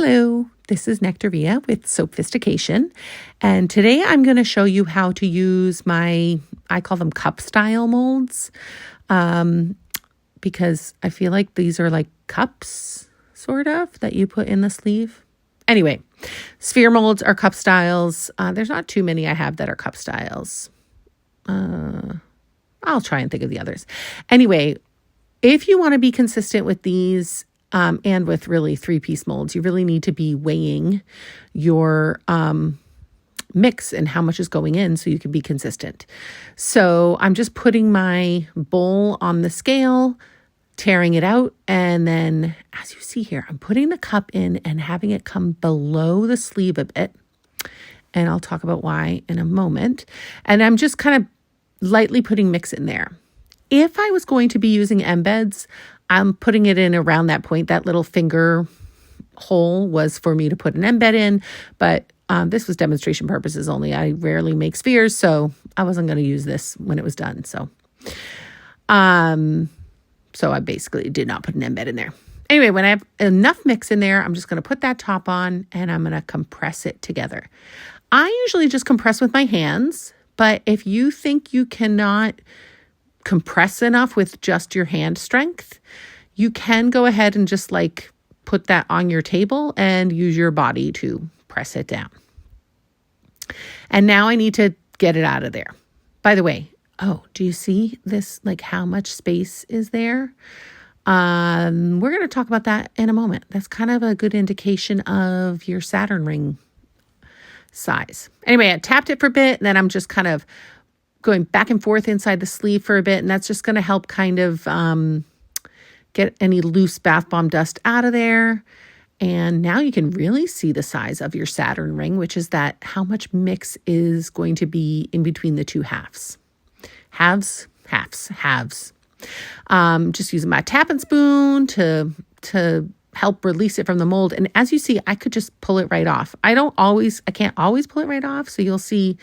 Hello, this is Nectaria with Soapfistication, and today I'm going to show you how to use I call them cup style molds, because I feel like these are like cups, sort of, that you put in the sleeve. Anyway, sphere molds are cup styles. There's not too many I have that are cup styles. I'll try and think of the others. Anyway, if you want to be consistent with these, and with really 3-piece molds, you really need to be weighing your mix and how much is going in so you can be consistent. So I'm just putting my bowl on the scale, tearing it out, and then as you see here, I'm putting the cup in and having it come below the sleeve a bit. And I'll talk about why in a moment. And I'm just kind of lightly putting mix in there. If I was going to be using embeds, I'm putting it in around that point. That little finger hole was for me to put an embed in, but this was demonstration purposes only. I rarely make spheres, so I wasn't going to use this when it was done. So I basically did not put an embed in there. Anyway, when I have enough mix in there, I'm just going to put that top on and I'm going to compress it together. I usually just compress with my hands, but if you think you cannot compress enough with just your hand strength, you can go ahead and just like put that on your table and use your body to press it down. And now I need to get it out of there. By the way, do you see this, like how much space is there? We're going to talk about that in a moment. That's kind of a good indication of your Saturn ring size. Anyway, I tapped it for a bit, and then I'm just kind of going back and forth inside the sleeve for a bit, and that's just going to help kind of get any loose bath bomb dust out of there. And now you can really see the size of your Saturn ring, which is that how much mix is going to be in between the two halves. Halves. Just using my tapping spoon to help release it from the mold. And as you see, I could just pull it right off. I can't always pull it right off. So you'll see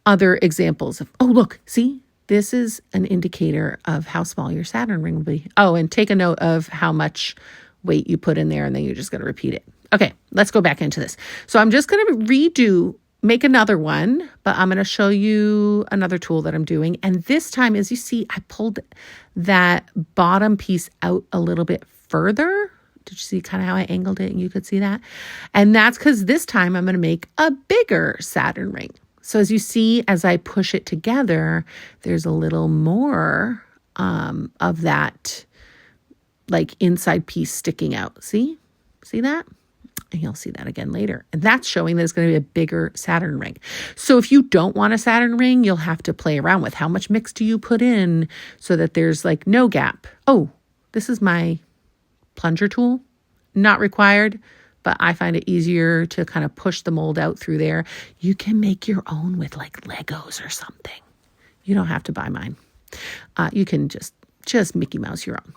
other examples of, look, see, this is an indicator of how small your Saturn ring will be. And take a note of how much weight you put in there, and then you're just going to repeat it. Okay, let's go back into this. So I'm just going to make another one, but I'm going to show you another tool that I'm doing. And this time, as you see, I pulled that bottom piece out a little bit further. Did you see kind of how I angled it? And you could see that. And that's because this time I'm going to make a bigger Saturn ring. So as you see, as I push it together, there's a little more of that like inside piece sticking out. See that? And you'll see that again later. And that's showing that it's going to be a bigger Saturn ring. So if you don't want a Saturn ring, you'll have to play around with how much mix do you put in so that there's like no gap. This is my plunger tool. Not required, but I find it easier to kind of push the mold out through there. You can make your own with like Legos or something. You don't have to buy mine. You can just Mickey Mouse your own.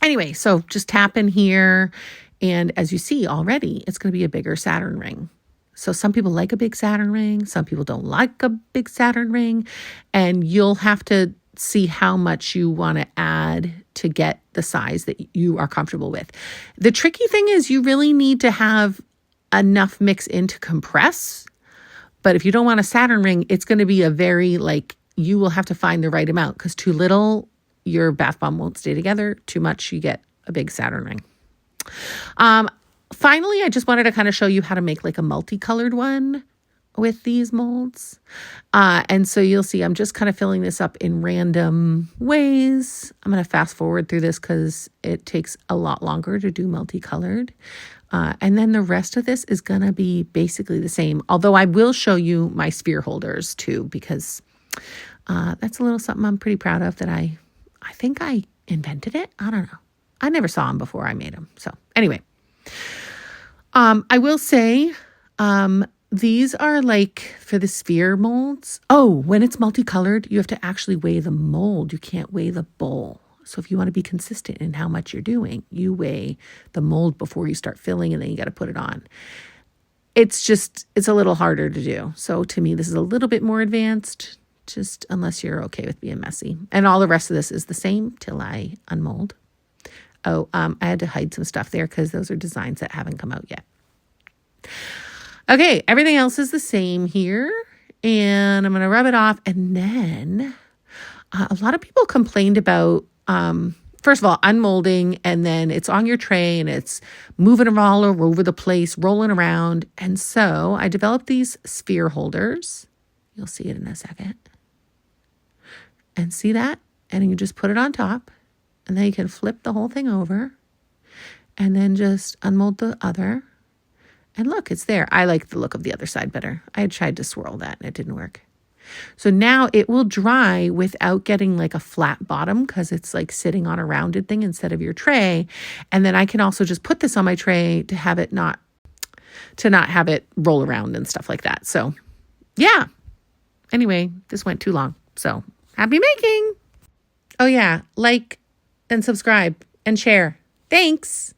Anyway, so just tap in here. And as you see already, it's going to be a bigger Saturn ring. So some people like a big Saturn ring. Some people don't like a big Saturn ring. And you'll have to see how much you want to add to get the size that you are comfortable with. The tricky thing is you really need to have enough mix in to compress. But if you don't want a Saturn ring, it's going to be a very you will have to find the right amount, because too little, your bath bomb won't stay together. Too much, you get a big Saturn ring. Finally, I just wanted to kind of show you how to make like a multicolored one with these molds. And so you'll see I'm just kind of filling this up in random ways. I'm going to fast forward through this because it takes a lot longer to do multicolored. And then the rest of this is going to be basically the same. Although I will show you my sphere holders too, because that's a little something I'm pretty proud of that I think I invented it. I don't know. I never saw them before I made them. So anyway, I will say, these are like for the sphere molds. When it's multicolored, you have to actually weigh the mold. You can't weigh the bowl. So if you want to be consistent in how much you're doing, you weigh the mold before you start filling, and then you got to put it on. It's a little harder to do. So to me, this is a little bit more advanced, just unless you're okay with being messy. And all the rest of this is the same till I unmold. Oh, I had to hide some stuff there because those are designs that haven't come out yet. Okay, everything else is the same here. And I'm going to rub it off. And then a lot of people complained about, first of all, unmolding, and then it's on your tray and it's moving all over the place, rolling around. And so I developed these sphere holders. You'll see it in a second. And see that? And you just put it on top. And then you can flip the whole thing over. And then just unmold the other. And look, it's there. I like the look of the other side better. I had tried to swirl that and it didn't work. So now it will dry without getting like a flat bottom because it's like sitting on a rounded thing instead of your tray. And then I can also just put this on my tray to have it not have it roll around and stuff like that. So yeah. Anyway, this went too long. So happy making. Oh yeah, like and subscribe and share. Thanks.